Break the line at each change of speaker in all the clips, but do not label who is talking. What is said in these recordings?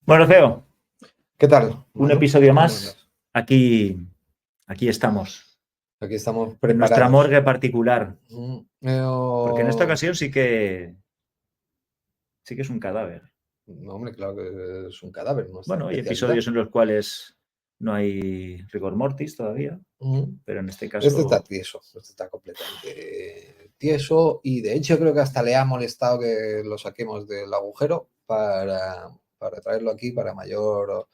Bueno, Feo,
¿Qué tal?
un
Manu?
episodio
¿Cómo
más.
andas?
Aquí estamos,
Aquí estamos
en nuestra
preparados.
morgue particular,
Mm,
porque en esta
eh,
ocasión sí que es un cadáver.
no, hombre, claro que es un cadáver, nuestra
Bueno, hay
especialidad.
episodios en los cuales no hay rigor mortis todavía,
Mm.
pero en este
Este está
caso,
tieso, este está completamente tieso y de hecho creo que hasta le ha molestado que lo saquemos del agujero para traerlo aquí para mayor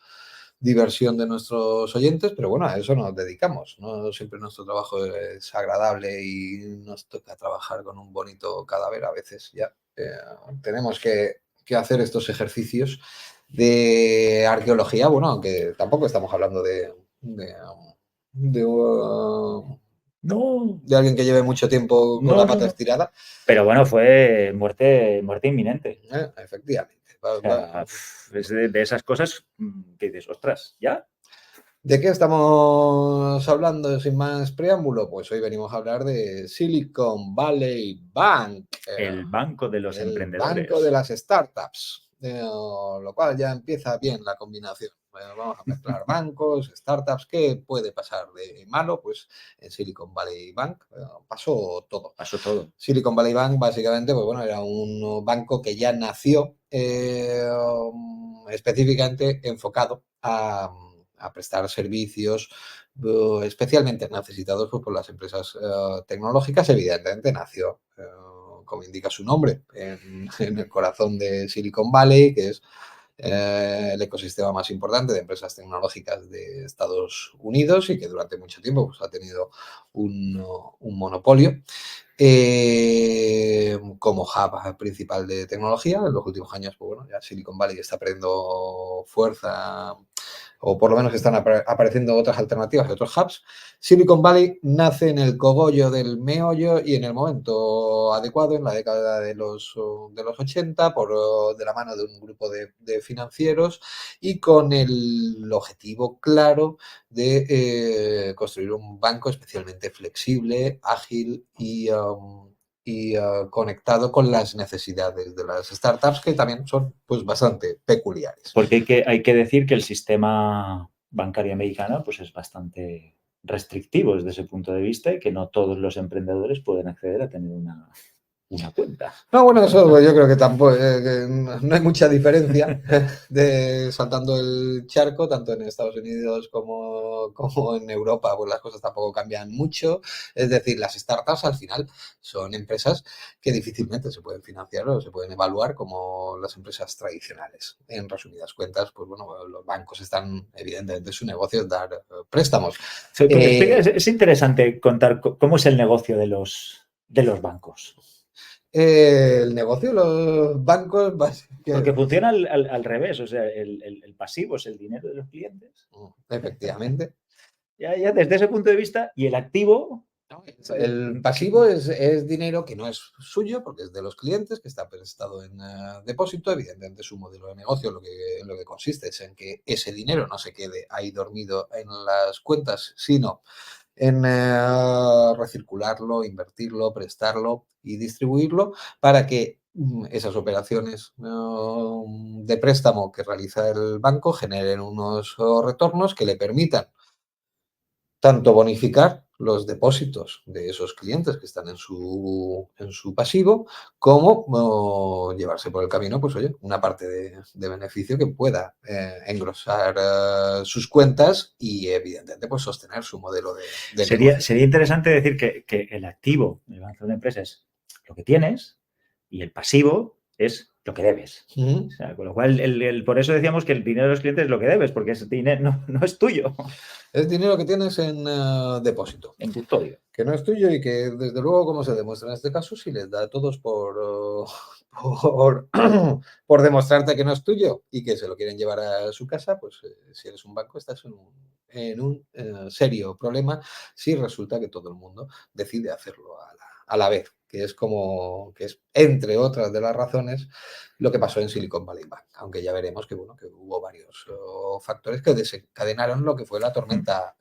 diversión de nuestros oyentes, pero bueno, a eso nos dedicamos. No siempre nuestro trabajo es agradable y nos toca trabajar con un bonito cadáver. A veces ya tenemos que hacer estos ejercicios de arqueología, bueno, aunque tampoco estamos hablando de, uh,
no,
de alguien que lleve mucho tiempo con
no,
la
no,
pata
no.
estirada.
Pero bueno, fue muerte inminente.
Efectivamente.
O sea, es de esas cosas que dices, ostras, ¿ya?
¿De qué estamos hablando sin más preámbulo? Pues hoy venimos a hablar de Silicon Valley Bank,
El banco de los
el banco de
emprendedores.
las startups, lo cual ya empieza bien la combinación. Vamos a mezclar bancos, startups. ¿Qué puede pasar de malo? Pues en Silicon Valley Bank pasó todo.
Pasó todo.
Silicon Valley Bank básicamente pues bueno, era un banco que ya nació específicamente enfocado a prestar servicios especialmente necesitados pues, por las empresas tecnológicas. Evidentemente nació, como indica su nombre, en el corazón de Silicon Valley, que es el ecosistema más importante de empresas tecnológicas de Estados Unidos y que durante mucho tiempo pues, ha tenido un monopolio como hub principal de tecnología. En los últimos años, pues bueno, ya Silicon Valley está perdiendo fuerza o por lo menos están apareciendo otras alternativas y otros hubs. Silicon Valley nace en el cogollo del meollo y en el momento adecuado, en la década de los 80, de la mano de un grupo de financieros y con el objetivo claro de construir un banco especialmente flexible, ágil y conectado con las necesidades de las startups, que también son pues bastante peculiares.
Porque hay que decir que el sistema bancario americano pues, es bastante restrictivo desde ese punto de vista y que no todos los emprendedores pueden acceder a tener una cuenta.
No, bueno, eso yo creo que tampoco, que no hay mucha diferencia de saltando el charco, tanto en Estados Unidos como en Europa, pues las cosas tampoco cambian mucho. Es decir, las startups al final son empresas que difícilmente se pueden financiar o se pueden evaluar como las empresas tradicionales. En resumidas cuentas, pues bueno, los bancos están, evidentemente, su negocio es dar préstamos.
Sí, porque explica, es interesante contar cómo es el negocio de los bancos.
El negocio de los bancos,
Porque funciona al revés, o sea, el pasivo es el dinero de los clientes.
efectivamente.
Ya desde ese punto de vista, y el activo.
El pasivo es dinero que no es suyo porque es de los clientes, que está prestado en depósito. Evidentemente, su modelo de negocio lo que consiste es en que ese dinero no se quede ahí dormido en las cuentas, sino en recircularlo, invertirlo, prestarlo y distribuirlo para que esas operaciones de préstamo que realiza el banco generen unos retornos que le permitan tanto bonificar los depósitos de esos clientes que están en su pasivo, como llevarse por el camino, pues oye, una parte de beneficio que pueda engrosar sus cuentas y evidentemente pues sostener su modelo de negocio.
Sería interesante decir que el activo del balance de una empresa es lo que tienes y el pasivo es lo que debes. O sea, con lo cual, por eso decíamos que el dinero de los clientes es lo que debes, porque ese dinero no es tuyo.
Es dinero que tienes en depósito.
En custodia.
Que no es tuyo y que, desde luego, como se demuestra en este caso, si les da a todos por, por demostrarte que no es tuyo y que se lo quieren llevar a su casa, pues si eres un banco estás en un serio problema si resulta que todo el mundo decide hacerlo a la vez, que es entre otras de las razones lo que pasó en Silicon Valley Bank, aunque ya veremos que, bueno, que hubo varios factores que desencadenaron lo que fue la tormenta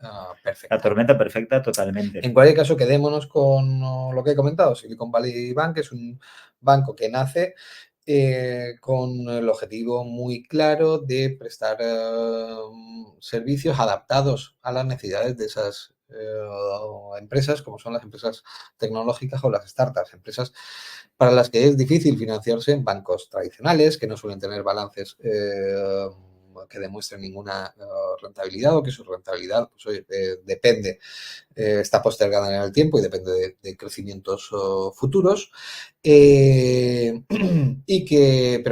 perfecta.
La tormenta perfecta totalmente.
En cualquier caso, quedémonos con lo que he comentado. Silicon Valley Bank es un banco que nace con el objetivo muy claro de prestar servicios adaptados a las necesidades de esas empresas, como son las empresas tecnológicas o las startups, empresas para las que es difícil financiarse en bancos tradicionales, que no suelen tener balances que demuestren ninguna rentabilidad, o que su rentabilidad pues, oye, depende, está postergada en el tiempo y depende de crecimientos futuros, pero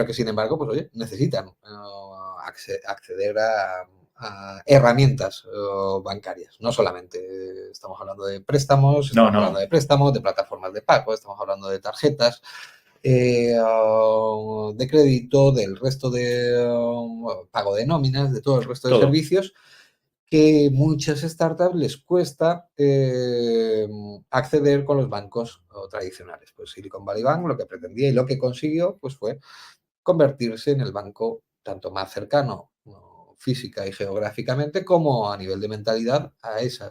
que sin embargo pues, oye, necesitan acceder a herramientas bancarias. No solamente estamos hablando de préstamos, estamos hablando de préstamos, de plataformas de pago, estamos hablando de tarjetas, de crédito, del resto de pago de nóminas, de todo el resto de servicios que muchas startups les cuesta acceder con los bancos tradicionales. Pues Silicon Valley Bank lo que pretendía y lo que consiguió pues fue convertirse en el banco tanto más cercano física y geográficamente como a nivel de mentalidad a ese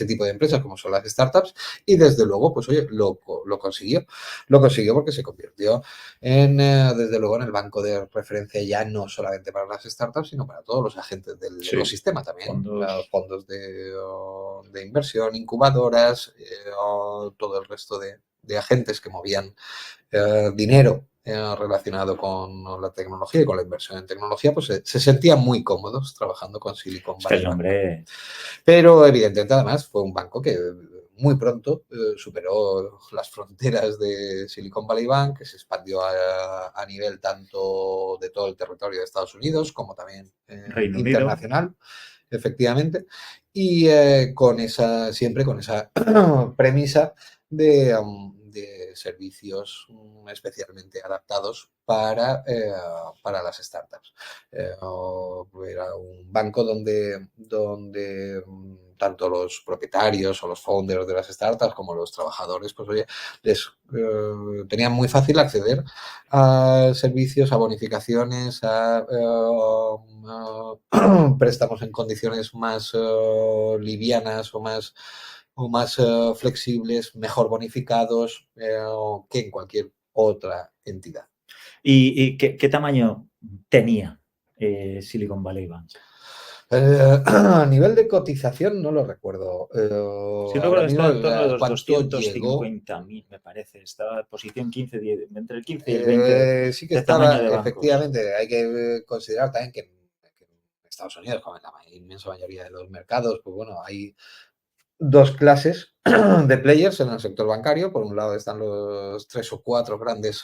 tipo de empresas como son las startups, y desde luego pues oye, lo consiguió porque se convirtió desde luego en el banco de referencia ya no solamente para las startups sino para todos los agentes del ecosistema también, fondos de inversión, incubadoras, todo el resto de agentes que movían dinero relacionado con la tecnología y con la inversión en tecnología, pues se sentían muy cómodos trabajando con Silicon Valley Bank. Pero evidentemente además fue un banco que muy pronto superó las fronteras de Silicon Valley Bank, que se expandió a nivel tanto de todo el territorio de Estados Unidos como también internacional, efectivamente, y siempre con esa premisa de servicios especialmente adaptados para las startups. Era un banco donde tanto los propietarios o los founders de las startups como los trabajadores, pues oye, les tenían muy fácil acceder a servicios, a bonificaciones, a préstamos en condiciones más livianas o más flexibles, mejor bonificados que en cualquier otra entidad.
¿Y qué tamaño tenía Silicon Valley Bank?
A nivel de cotización no lo recuerdo.
Sí, recuerdo que estaba en torno de los 250.000, me parece. Estaba en posición 15, entre el 15 y el 20
sí que estaba, efectivamente. Hay que considerar también que en Estados Unidos, como en la inmensa mayoría de los mercados, pues bueno, hay dos clases de players en el sector bancario. Por un lado están los 3 o 4 grandes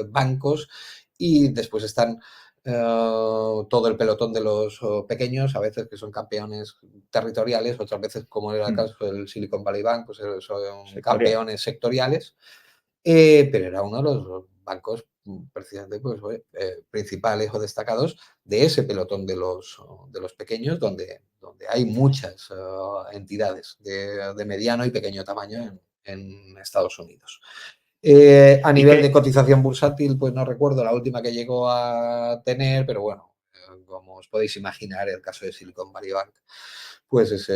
bancos y después están todo el pelotón de los pequeños, a veces que son campeones territoriales, otras veces, como era el caso del Silicon Valley Bank, pues son campeones sectoriales, pero era uno de los bancos precisamente pues, principales o destacados de ese pelotón de los pequeños, donde hay muchas entidades de mediano y pequeño tamaño en Estados Unidos. A nivel de cotización bursátil, pues no recuerdo la última que llegó a tener, pero bueno, como os podéis imaginar, el caso de Silicon Valley Bank, pues es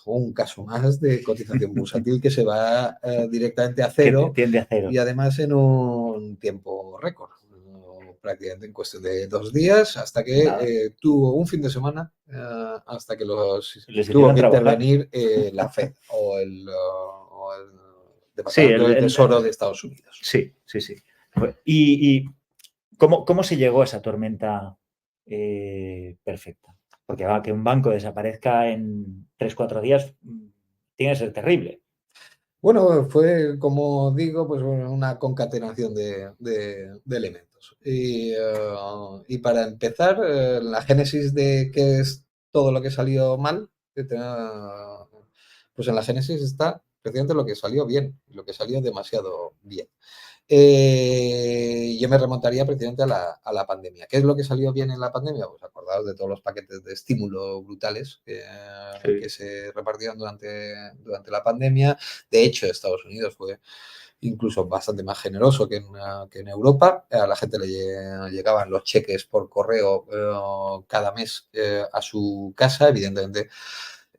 un caso más de cotización bursátil que se va directamente a cero,
tiende a cero,
y además en un tiempo récord, prácticamente en cuestión de 2 días, hasta que tuvo un fin de semana, hasta que tuvo que intervenir la Fed o el Departamento del Tesoro de Estados Unidos.
Sí. ¿Y cómo se llegó a esa tormenta perfecta? Porque que un banco desaparezca en 3-4 días tiene que ser terrible.
Bueno, fue, como digo, pues una concatenación de elementos. Y para empezar, la génesis de qué es todo lo que salió mal, pues en la génesis está precisamente lo que salió bien, lo que salió demasiado bien. Yo me remontaría precisamente a la pandemia. ¿Qué es lo que salió bien en la pandemia? Pues acordaos de todos los paquetes de estímulo brutales que se repartieron durante la pandemia. De hecho, Estados Unidos fue incluso bastante más generoso que en Europa. A la gente le llegaban los cheques por correo cada mes a su casa. Evidentemente,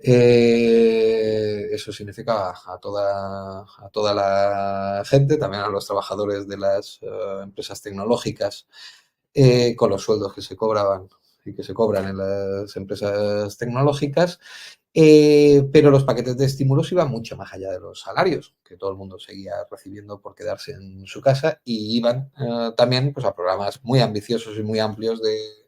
Eso significa a toda la gente, también a los trabajadores de las empresas tecnológicas, con los sueldos que se cobraban y que se cobran en las empresas tecnológicas, pero los paquetes de estímulos iban mucho más allá de los salarios, que todo el mundo seguía recibiendo por quedarse en su casa, y iban también pues, a programas muy ambiciosos y muy amplios de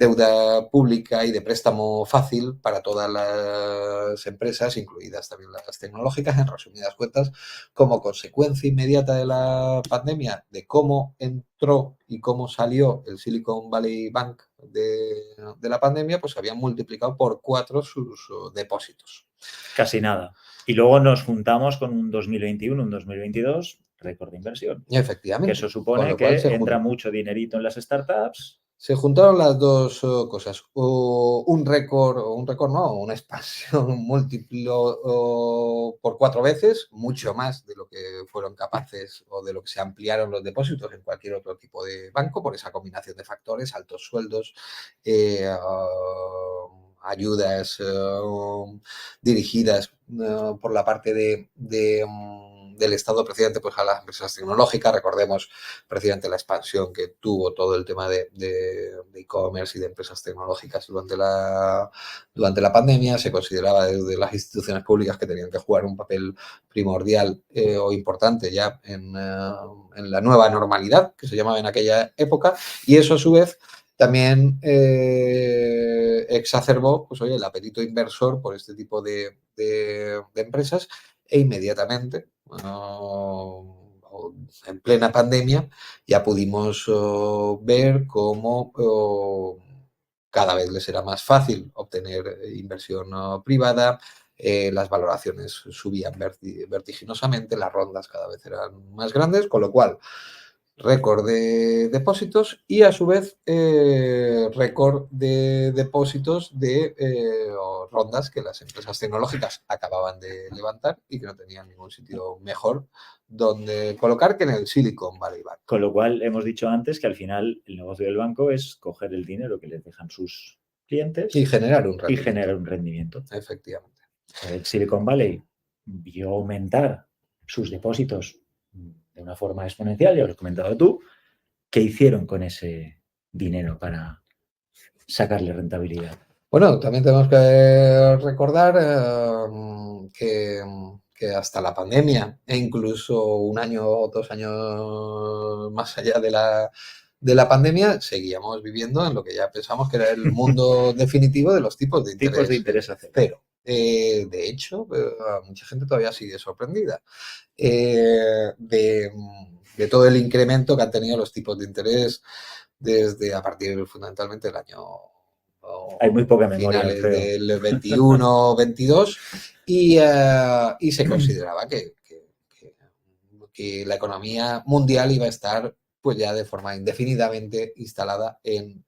deuda pública y de préstamo fácil para todas las empresas, incluidas también las tecnológicas, en resumidas cuentas, como consecuencia inmediata de la pandemia, de cómo entró y cómo salió el Silicon Valley Bank de la pandemia, pues habían multiplicado por 4 sus depósitos.
Casi nada. Y luego nos juntamos con un 2021, un 2022, récord de inversión.
Efectivamente.
Que eso supone que entra mucho dinerito en las startups.
Se juntaron las dos cosas. Un récord no, una expansión múltiplo por 4 veces, mucho más de lo que fueron capaces o de lo que se ampliaron los depósitos en cualquier otro tipo de banco, por esa combinación de factores, altos sueldos, ayudas dirigidas por la parte del Estado precisamente pues, a las empresas tecnológicas. Recordemos precisamente la expansión que tuvo todo el tema de e-commerce y de empresas tecnológicas durante la pandemia. Se consideraba desde las instituciones públicas que tenían que jugar un papel primordial o importante ya en la nueva normalidad, que se llamaba en aquella época, y eso a su vez también exacerbó pues, oye, el apetito inversor por este tipo de empresas, e inmediatamente en plena pandemia ya pudimos ver cómo cada vez les era más fácil obtener inversión privada, las valoraciones subían vertiginosamente, las rondas cada vez eran más grandes, con lo cual récord de depósitos y a su vez récord de depósitos de rondas que las empresas tecnológicas acababan de levantar y que no tenían ningún sitio mejor donde colocar que en el Silicon Valley Bank.
Con lo cual hemos dicho antes que al final el negocio del banco es coger el dinero que les dejan sus clientes
y generar un
rendimiento.
Efectivamente.
El Silicon Valley vio aumentar sus depósitos de una forma exponencial, ya lo has comentado tú. ¿Qué hicieron con ese dinero para sacarle rentabilidad?
Bueno, también tenemos que recordar que hasta la pandemia e incluso un año o 2 años más allá de la pandemia, seguíamos viviendo en lo que ya pensamos que era el mundo definitivo de los tipos de interés,
a
cero. De hecho, mucha gente todavía sigue sorprendida de todo el incremento que han tenido los tipos de interés desde a partir fundamentalmente del año
hay muy poca memoria,
finales del 21-22 y se consideraba que la economía mundial iba a estar pues ya de forma indefinidamente instalada en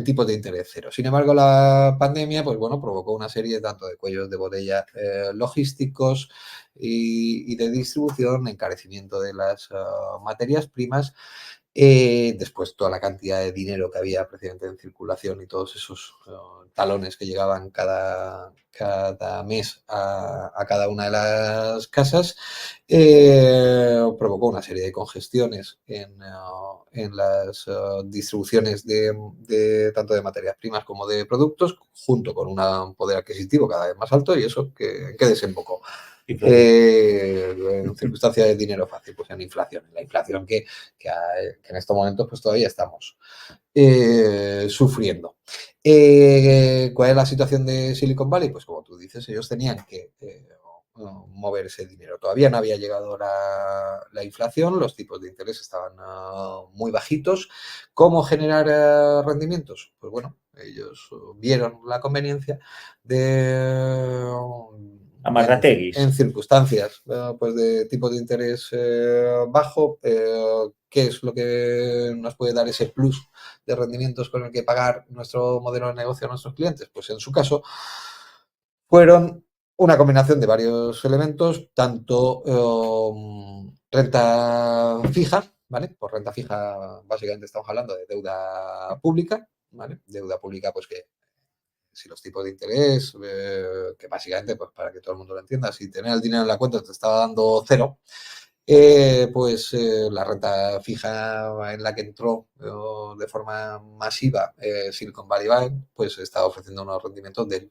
tipos de interés cero. Sin embargo, la pandemia pues, bueno, provocó una serie tanto de cuellos de botella logísticos y de distribución, encarecimiento de las materias primas. Después toda la cantidad de dinero que había precisamente en circulación y todos esos talones que llegaban cada mes a cada una de las casas, provocó una serie de congestiones en las distribuciones de tanto de materias primas como de productos, junto con un poder adquisitivo cada vez más alto, y eso que desembocó. En circunstancias de dinero fácil, pues en inflación. La inflación que en estos momentos pues todavía estamos sufriendo. ¿Cuál es la situación de Silicon Valley? Pues como tú dices, ellos tenían que mover ese dinero. Todavía no había llegado la inflación, los tipos de interés estaban muy bajitos. ¿Cómo generar rendimientos? Pues bueno, ellos vieron la conveniencia de en circunstancias pues de tipos de interés bajo, ¿qué es lo que nos puede dar ese plus de rendimientos con el que pagar nuestro modelo de negocio a nuestros clientes? Pues en su caso fueron una combinación de varios elementos, tanto renta fija, ¿vale? Por renta fija básicamente estamos hablando de deuda pública, ¿vale? Deuda pública, pues que si los tipos de interés, que básicamente, pues para que todo el mundo lo entienda, si tener el dinero en la cuenta te estaba dando cero, la renta fija en la que entró de forma masiva Silicon Valley Bank, pues estaba ofreciendo unos rendimientos del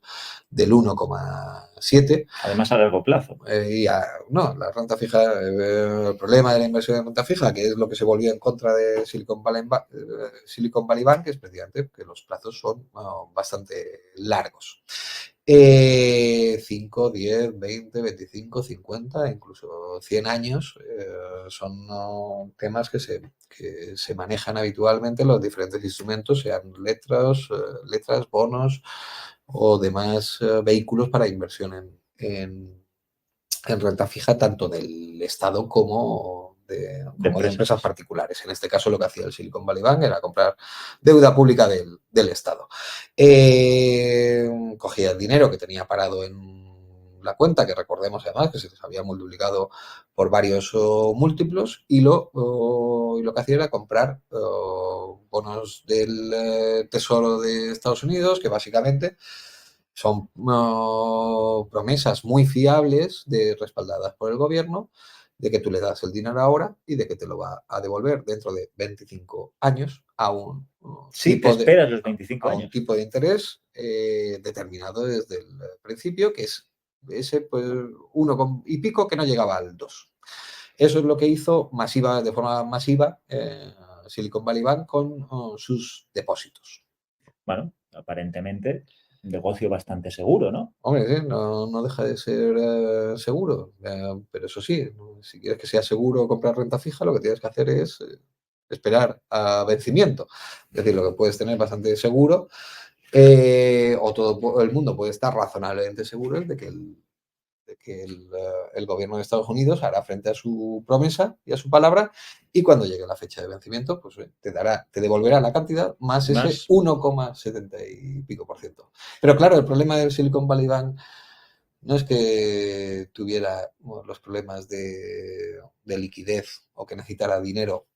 1,7.
Además, a largo plazo.
No, la renta fija, el problema de la inversión en renta fija, que es lo que se volvió en contra de Silicon Valley Bank, es precisamente que los plazos son bastante largos. 5, 10, 20, 25, 50, incluso 100 años son temas que se manejan habitualmente en los diferentes instrumentos, sean letras, bonos o demás vehículos para inversión en renta fija, tanto del Estado como de empresas particulares. En este caso, lo que hacía el Silicon Valley Bank era comprar deuda pública del Estado. Cogía el dinero que tenía parado en la cuenta, que recordemos además que se les había multiplicado por varios múltiplos, y lo que hacía era comprar bonos del Tesoro de Estados Unidos, que básicamente son promesas muy fiables, respaldadas por el gobierno, de que tú le das el dinero ahora y de que te lo va a devolver dentro de 25 años a un,
esperas los 25
un tipo de interés determinado desde el principio, que es ese pues, 1 y pico que no llegaba al 2. Eso es lo que hizo de forma masiva Silicon Valley Bank con sus depósitos.
Bueno, aparentemente un negocio bastante seguro, ¿no?
Hombre, no deja de ser seguro, pero eso sí, si quieres que sea seguro comprar renta fija, lo que tienes que hacer es esperar a vencimiento. Es decir, lo que puedes tener bastante seguro, o todo el mundo puede estar razonablemente seguro, es de que el gobierno de Estados Unidos hará frente a su promesa y a su palabra, y cuando llegue la fecha de vencimiento, pues te devolverá la cantidad más ese 1,70 y pico por ciento. Pero claro, el problema del Silicon Valley Bank no es que tuviera los problemas de liquidez o que necesitara dinero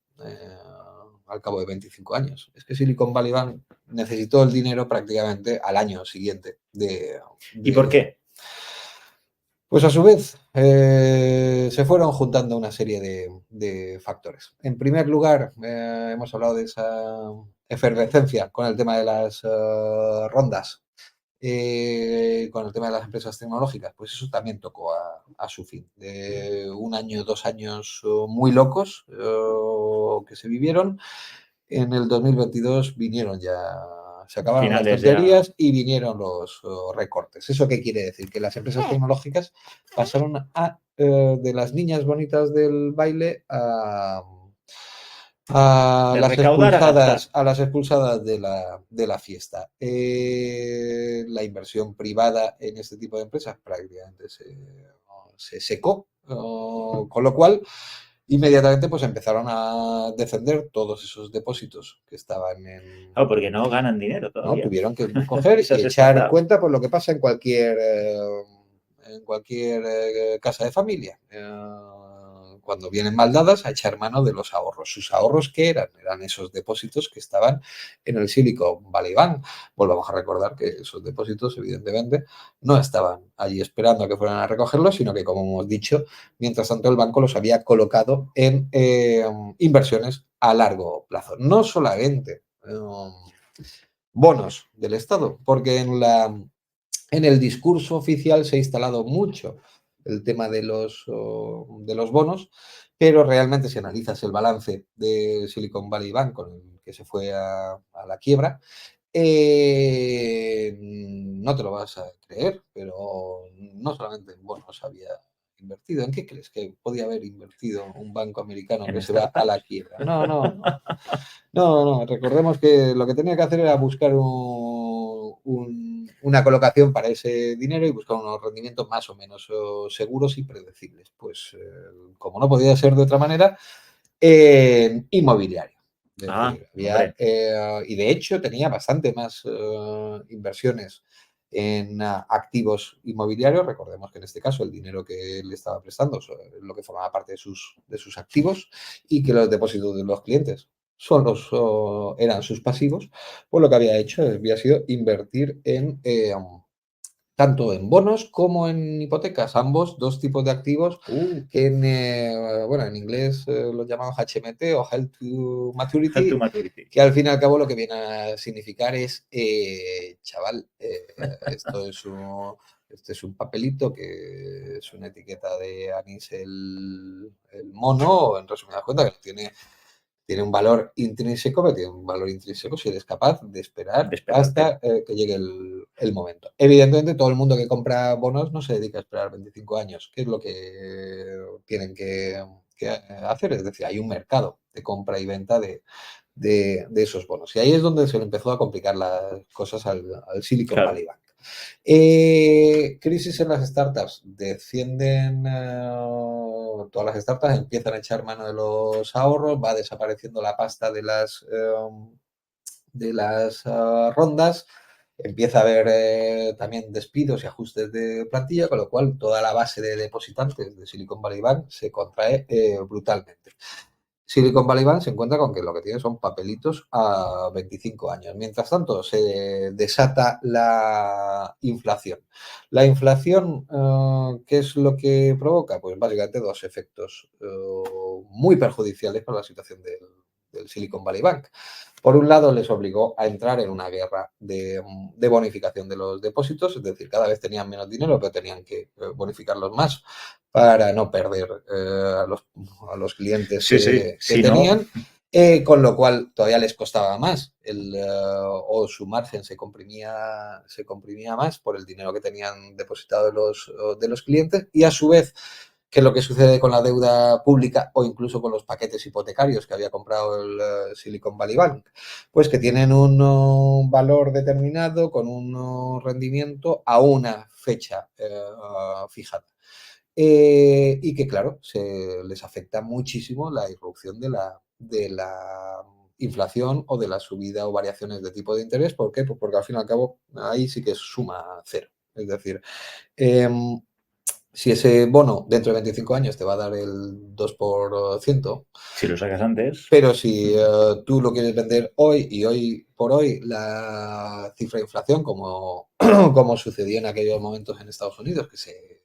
al cabo de 25 años. Es que Silicon Valley Bank necesitó el dinero prácticamente al año siguiente.
¿Y por qué?
Pues a su vez se fueron juntando una serie de factores. En primer lugar, hemos hablado de esa efervescencia con el tema de las rondas, con el tema de las empresas tecnológicas, pues eso también tocó a su fin. De 1 año, 2 años muy locos que se vivieron. En el 2022 vinieron ya, se acabaron las tonterías y vinieron los recortes. ¿Eso qué quiere decir? Que las empresas tecnológicas pasaron de las niñas bonitas del baile a las expulsadas de la fiesta. La inversión privada en este tipo de empresas prácticamente se secó, con lo cual inmediatamente pues empezaron a descender todos esos depósitos que estaban en...
Claro, porque no ganan dinero todavía.
¿no? Tuvieron que coger y echar cuenta por lo que pasa en cualquier casa de familia. Cuando vienen mal dadas, a echar mano de los ahorros. ¿Sus ahorros qué eran? Eran esos depósitos que estaban en el Silicon Valley Bank. Volvamos a recordar que esos depósitos, evidentemente, no estaban allí esperando a que fueran a recogerlos, sino que, como hemos dicho, mientras tanto el banco los había colocado en inversiones a largo plazo. No solamente bonos del Estado, porque en el discurso oficial se ha instalado mucho el tema de los bonos, pero realmente si analizas el balance de Silicon Valley Bank, con el que se fue a la quiebra, no te lo vas a creer, pero no solamente en bonos había invertido. ¿En qué crees que podía haber invertido un banco americano que se va a la quiebra? No. Recordemos que lo que tenía que hacer era buscar una colocación para ese dinero y buscar unos rendimientos más o menos seguros y predecibles. Pues como no podía ser de otra manera, inmobiliario. Y de hecho tenía bastante más inversiones en activos inmobiliarios. Recordemos que en este caso el dinero que él estaba prestando es lo que formaba parte de sus activos, y que los depósitos de los clientes eran sus pasivos, pues lo que había hecho había sido invertir en tanto en bonos como en hipotecas, ambos dos tipos de activos que bueno, en inglés los llamamos HMT o Held to
Help to
Maturity,
maturity.
que al fin y al cabo lo que viene a significar es, chaval, este es un papelito que es una etiqueta de anís el mono, en resumidas cuentas, que tiene un valor intrínseco, pero tiene un valor intrínseco si eres capaz de esperar
De esperarte.
hasta que llegue el momento. Evidentemente, todo el mundo que compra bonos no se dedica a esperar 25 años, que es lo que tienen que hacer. Es decir, hay un mercado de compra y venta de esos bonos. Y ahí es donde se le empezó a complicar las cosas al Silicon
Claro.
Valley Bank. Crisis en las startups. Descienden todas las startups, empiezan a echar mano de los ahorros, va desapareciendo la pasta de las rondas, empieza a haber también despidos y ajustes de plantilla, con lo cual toda la base de depositantes de Silicon Valley Bank se contrae brutalmente. Silicon Valley Bank se encuentra con que lo que tiene son papelitos a 25 años. Mientras tanto, se desata la inflación. La inflación, ¿qué es lo que provoca? Pues básicamente dos efectos muy perjudiciales para la situación del Silicon Valley Bank. Por un lado, les obligó a entrar en una guerra de bonificación de los depósitos, es decir, cada vez tenían menos dinero, pero tenían que bonificarlos más para no perder a los clientes
Sí, sí.
que
Si no,
tenían, con lo cual todavía les costaba más o su margen se comprimía más por el dinero que tenían depositado de los clientes y a su vez que es lo que sucede con la deuda pública o incluso con los paquetes hipotecarios que había comprado el Silicon Valley Bank, pues que tienen un valor determinado con un rendimiento a una fecha fijada. Y que, claro, se les afecta muchísimo la irrupción de la inflación o de la subida o variaciones de tipo de interés. ¿Por qué? Pues porque al fin y al cabo ahí sí que suma cero. Es decir, em, si ese bono dentro de 25 años te va a dar el 2%,
si lo sacas antes.
pero si tú lo quieres vender hoy y hoy por hoy la cifra de inflación, como, como sucedió en aquellos momentos en Estados Unidos, que se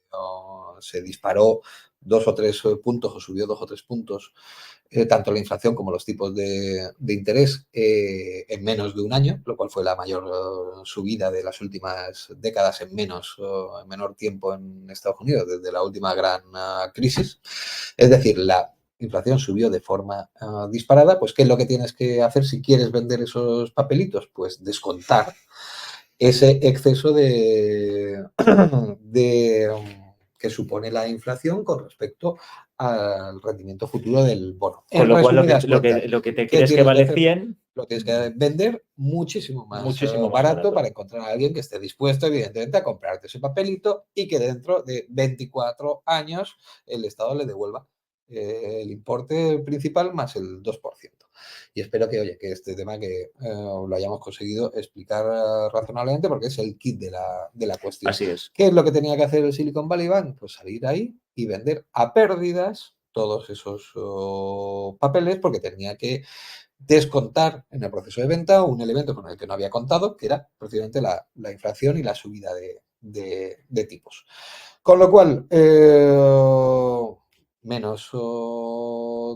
disparó 2 o 3 puntos o subió 2 o 3 puntos, tanto la inflación como los tipos de interés en menos de un año, lo cual fue la mayor subida de las últimas décadas en menor tiempo en Estados Unidos, desde la última gran crisis. Es decir, la inflación subió de forma disparada, pues ¿qué es lo que tienes que hacer si quieres vender esos papelitos? Pues descontar ese exceso que supone la inflación con respecto al rendimiento futuro del bono.
Con
En
lo cual,
resumidas cuentas,
lo que te
¿qué
crees que
tienes que
vale
hacer?
100,
Lo tienes que vender muchísimo más
muchísimo más
barato para
barato.
encontrar a alguien que esté dispuesto, evidentemente, a comprarte ese papelito y que dentro de 24 años el Estado le devuelva el importe principal más el 2%. Y espero que, oye, que este tema que lo hayamos conseguido explicar razonablemente porque es el kit de la cuestión.
Así es.
¿Qué es lo que tenía que hacer el Silicon Valley Bank? Pues salir ahí y vender a pérdidas todos esos papeles porque tenía que descontar en el proceso de venta un elemento con el que no había contado, que era precisamente la inflación y la subida de tipos. Con lo cual, menos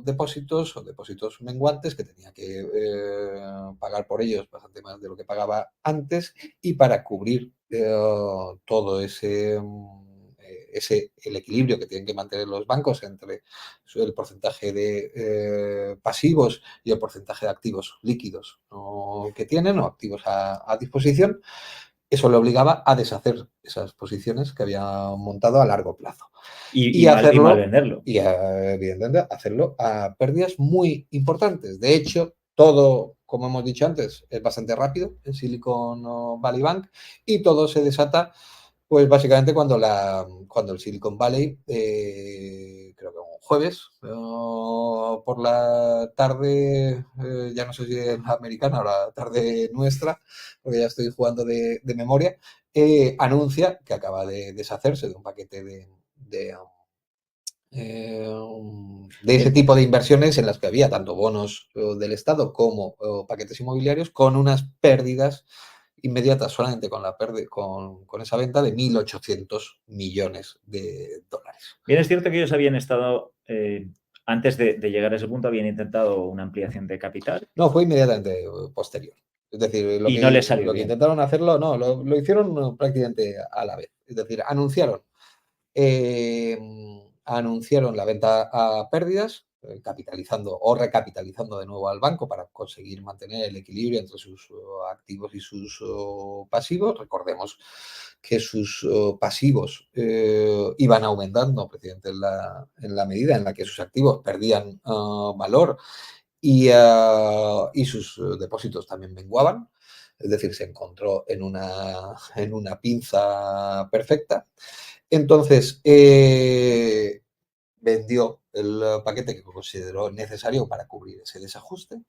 depósitos o depósitos menguantes que tenía que pagar por ellos bastante más de lo que pagaba antes y para cubrir todo el equilibrio que tienen que mantener los bancos entre el porcentaje de pasivos y el porcentaje de activos líquidos que tienen o activos a disposición, eso le obligaba a deshacer esas posiciones que había montado a largo plazo y
Y mal
hacerlo,
venderlo.
y evidentemente hacerlo a pérdidas muy importantes. De hecho, todo, como hemos dicho antes, es bastante rápido en Silicon Valley Bank y todo se desata pues básicamente cuando el Silicon Valley, creo que un jueves por la tarde, ya no sé si es la americana o la tarde nuestra, porque ya estoy jugando de memoria, anuncia que acaba de deshacerse de un paquete de ese tipo de inversiones en las que había tanto bonos del Estado como paquetes inmobiliarios con unas pérdidas inmediatas solamente con esa venta de 1.800 millones de dólares.
Bien, es cierto que ellos habían estado, antes de llegar a ese punto, habían intentado una ampliación de capital.
No, fue inmediatamente posterior. Es decir,
Y no les salió
lo que
bien.
intentaron hacerlo, no, lo hicieron prácticamente a la vez. Es decir, anunciaron la venta a pérdidas, capitalizando o recapitalizando de nuevo al banco para conseguir mantener el equilibrio entre sus activos y sus pasivos. Recordemos que sus pasivos iban aumentando precisamente en la medida en la que sus activos perdían valor y sus depósitos también menguaban. Es decir, se encontró en una pinza perfecta. Entonces, vendió el paquete que consideró necesario para cubrir ese desajuste.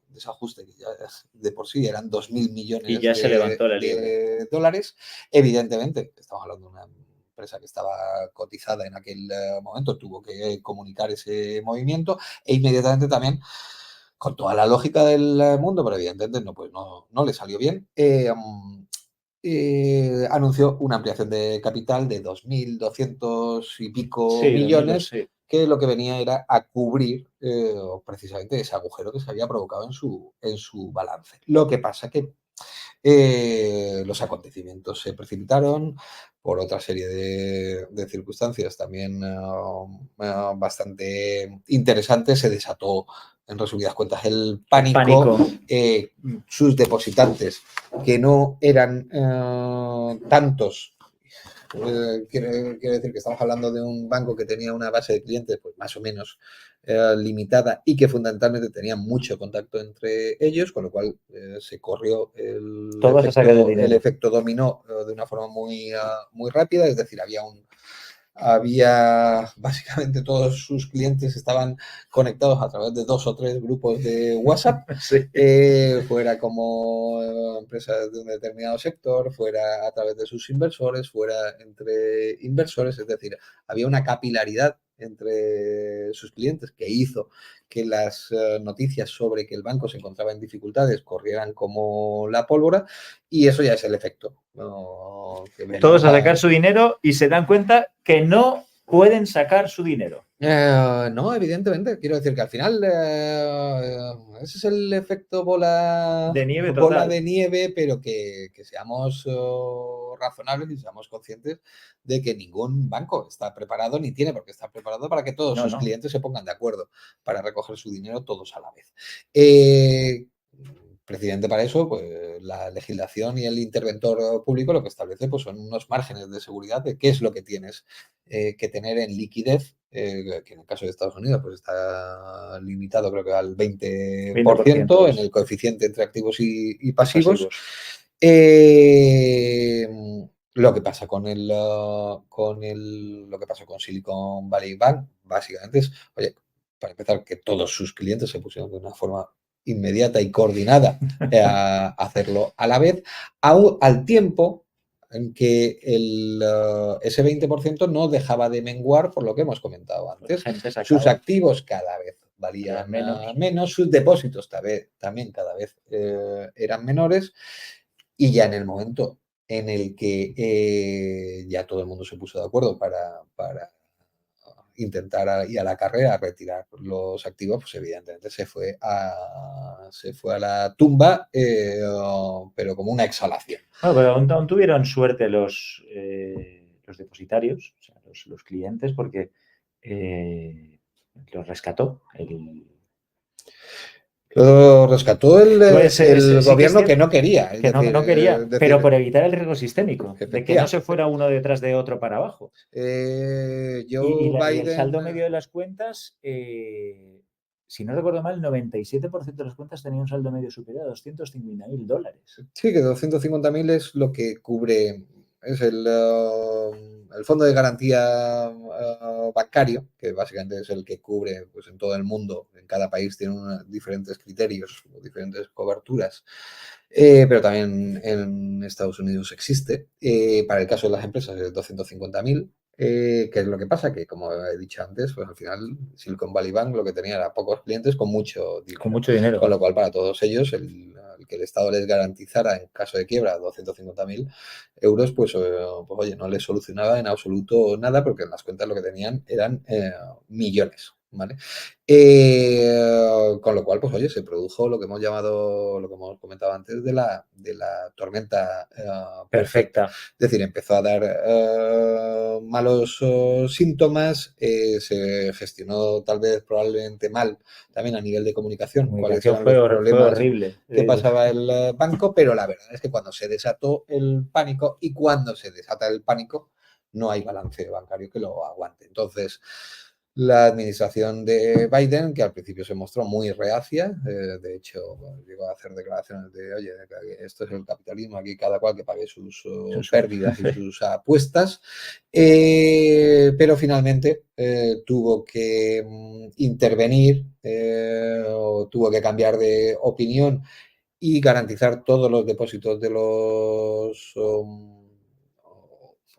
Desajuste que ya de por sí eran 2.000 millones
Y ya se levantó la liebre.
de dólares. Evidentemente, estamos hablando de una empresa que estaba cotizada en aquel momento, tuvo que comunicar ese movimiento e inmediatamente también, con toda la lógica del mundo, pero evidentemente no le salió bien, anunció una ampliación de capital de 2.200 y pico
Sí, 2002,
millones,
sí.
que lo que venía era a cubrir precisamente ese agujero que se había provocado en su balance. Lo que pasa que los acontecimientos se precipitaron por otra serie de circunstancias también bastante interesantes. Se desató, en resumidas cuentas, el pánico. Sus depositantes, que no eran tantos. Quiero decir que estamos hablando de un banco que tenía una base de clientes pues más o menos limitada y que fundamentalmente tenía mucho contacto entre ellos, con lo cual se corrió el efecto dominó de una forma muy rápida. Es decir, había básicamente todos sus clientes estaban conectados a través de 2 o 3 grupos de WhatsApp,
Sí.
fuera como empresas de un determinado sector, fuera a través de sus inversores, fuera entre inversores. Es decir, había una capilaridad entre sus clientes que hizo que las noticias sobre que el banco se encontraba en dificultades corrieran como la pólvora, y eso ya es el efecto.
Todos a sacar su dinero y se dan cuenta que no pueden sacar su dinero.
No, evidentemente. Quiero decir que al final ese es el efecto bola
de nieve total.
de nieve, pero que seamos razonables y seamos conscientes de que ningún banco está preparado ni tiene por qué estar preparado para que todos sus clientes se pongan de acuerdo para recoger su dinero todos a la vez. Precisamente para eso, pues la legislación y el interventor público lo que establece pues, son unos márgenes de seguridad de qué es lo que tienes que tener en liquidez, que en el caso de Estados Unidos pues está limitado creo que al 20% en el coeficiente entre activos y pasivos. Lo que pasa con lo que pasó con Silicon Valley Bank, básicamente es, oye, para empezar, que todos sus clientes se pusieron de una forma inmediata y coordinada a hacerlo a la vez, al tiempo en que ese 20% no dejaba de menguar por lo que hemos comentado antes. Sus activos cada vez valían menos, sus depósitos también cada vez eran menores, y ya en el momento en el que ya todo el mundo se puso de acuerdo para intentar ir a la carrera a retirar los activos, pues evidentemente se fue a la tumba, pero como una exhalación.
Bueno, pero aún tuvieron suerte los depositarios, o sea, los clientes, porque los rescató
Lo rescató el gobierno
sí
que no quería.
No quería, pero por evitar el riesgo sistémico, de que no se fuera uno detrás de otro para abajo. Y el saldo medio de las cuentas, si no recuerdo mal, el 97% de las cuentas tenía un saldo medio superior a $250.000.
Sí, que 250.000 es lo que cubre, es el fondo de garantía bancario, que básicamente es el que cubre pues, en todo el mundo. En cada país tiene diferentes criterios, diferentes coberturas, pero también en Estados Unidos existe. Para el caso de las empresas es 250.000. ¿Qué es lo que pasa? Que, como he dicho antes, pues al final Silicon Valley Bank lo que tenía era pocos clientes con mucho dinero.
Con mucho dinero.
Con lo cual, para todos ellos, el que el Estado les garantizara en caso de quiebra 250.000 euros, pues oye, no les solucionaba en absoluto nada, porque en las cuentas lo que tenían eran millones. ¿Vale? Con lo cual, pues oye, se produjo lo que hemos llamado, lo que hemos comentado antes, de la tormenta perfecta. Es decir, empezó a dar malos síntomas, se gestionó tal vez probablemente mal también a nivel de comunicación.
¿Cuáles eran los problemas horrible.
que pasaba el banco? Pero la verdad es que cuando se desató el pánico, y cuando se desata el pánico, no hay balance bancario que lo aguante. Entonces, la administración de Biden, que al principio se mostró muy reacia, de hecho, bueno, llegó a hacer declaraciones de, oye, esto es el capitalismo, aquí cada cual que pague sus pérdidas y sus apuestas, pero finalmente tuvo que intervenir o tuvo que cambiar de opinión y garantizar todos los depósitos de los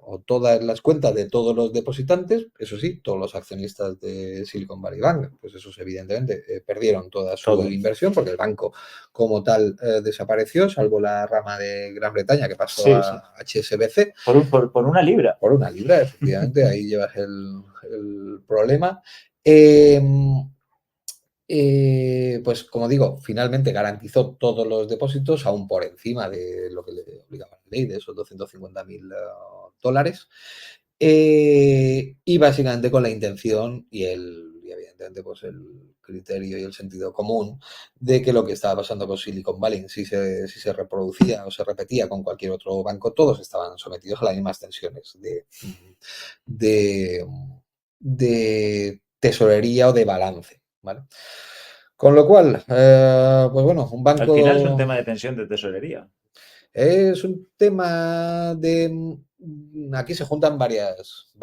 o todas las cuentas de todos los depositantes. Eso sí, todos los accionistas de Silicon Valley Bank, pues esos evidentemente perdieron toda su inversión, porque el banco como tal desapareció, salvo la rama de Gran Bretaña que pasó a HSBC.
Por una libra.
Por una libra, efectivamente, ahí llevas el problema. Pues como digo, finalmente garantizó todos los depósitos, aún por encima de lo que le obligaba la ley, de esos 250.000 dólares, y básicamente con la intención y evidentemente pues el criterio y el sentido común de que lo que estaba pasando con Silicon Valley, si se reproducía o se repetía con cualquier otro banco, todos estaban sometidos a las mismas tensiones de tesorería o de balance. ¿Vale? Con lo cual, pues bueno, un banco...
Al final es un tema de tensión de tesorería.
Es un tema de... Aquí se juntan varias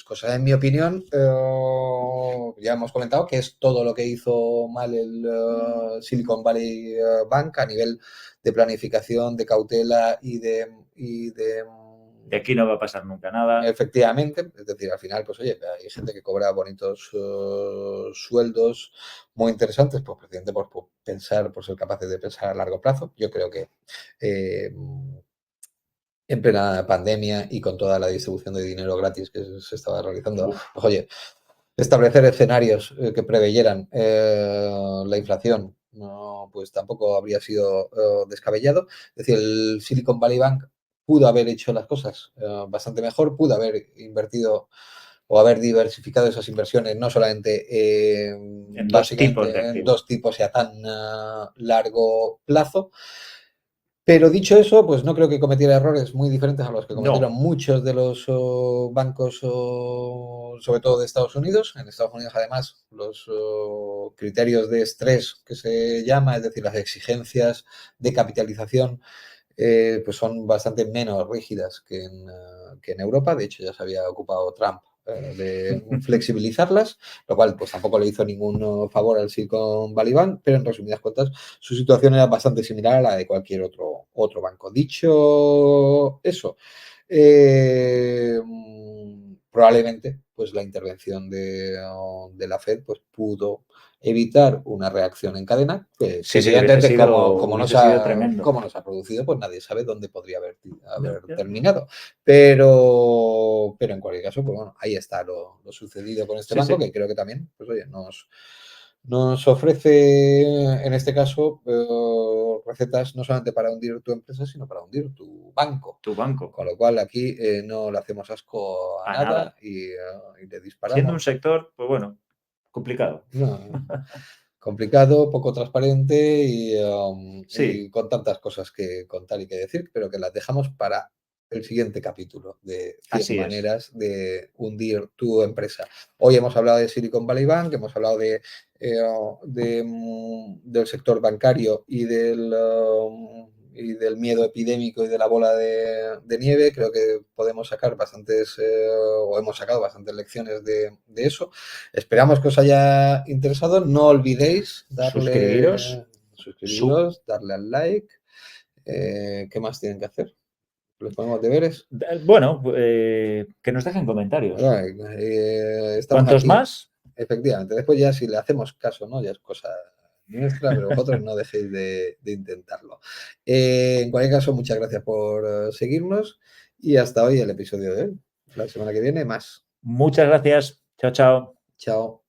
cosas. En mi opinión, ya hemos comentado que es todo lo que hizo mal el Silicon Valley Bank a nivel de planificación, de cautela y de
de aquí no va a pasar nunca nada.
Efectivamente, es decir, al final, pues oye, hay gente que cobra bonitos sueldos muy interesantes, pues precisamente por pensar, por ser capaces de pensar a largo plazo. Yo creo que en plena pandemia y con toda la distribución de dinero gratis que se estaba realizando, pues oye, establecer escenarios que preveyeran la inflación, no, pues tampoco habría sido descabellado. Es decir, el Silicon Valley Bank pudo haber hecho las cosas bastante mejor, pudo haber invertido o haber diversificado esas inversiones, no solamente
en dos tipos
y a tan largo plazo. Pero dicho eso, pues no creo que cometiera errores muy diferentes a los que cometieron muchos de los bancos, sobre todo de Estados Unidos. En Estados Unidos, además, los criterios de estrés que se llama, es decir, las exigencias de capitalización, pues son bastante menos rígidas que en Europa. De hecho, ya se había ocupado Trump de flexibilizarlas, lo cual pues tampoco le hizo ningún favor al Silicon Valley Bank, pero en resumidas cuentas su situación era bastante similar a la de cualquier otro banco. Dicho eso, probablemente pues la intervención de la Fed pues pudo evitar una reacción en cadena, que evidentemente como nos ha producido, pues nadie sabe dónde podría haber terminado. Pero en cualquier caso, pues bueno, ahí está lo sucedido con este banco, que creo que también, pues oye, nos ofrece, en este caso, recetas no solamente para hundir tu empresa, sino para hundir tu banco. Con lo cual aquí no le hacemos asco a nada. Y le disparamos.
Siendo un sector, pues bueno, complicado.
Complicado, poco transparente y con tantas cosas que contar y que decir, pero que las dejamos para el siguiente capítulo de 100 maneras de hundir tu empresa. Hoy hemos hablado de Silicon Valley Bank, hemos hablado del sector bancario y del miedo epidémico y de la bola de nieve. Creo que podemos sacar o hemos sacado bastantes lecciones de eso. Esperamos que os haya interesado. No olvidéis suscribiros, darle al like. ¿Qué más tienen que hacer? ¿Les ponemos deberes?
Bueno, que nos dejen comentarios. ¿Cuántos
aquí,
más?
Efectivamente. Después ya si le hacemos caso, ¿no? Ya es cosa nuestra, pero vosotros no dejéis de intentarlo. En cualquier caso, muchas gracias por seguirnos y hasta hoy el episodio de hoy. La semana que viene más.
Muchas gracias. Chao, chao.
Chao.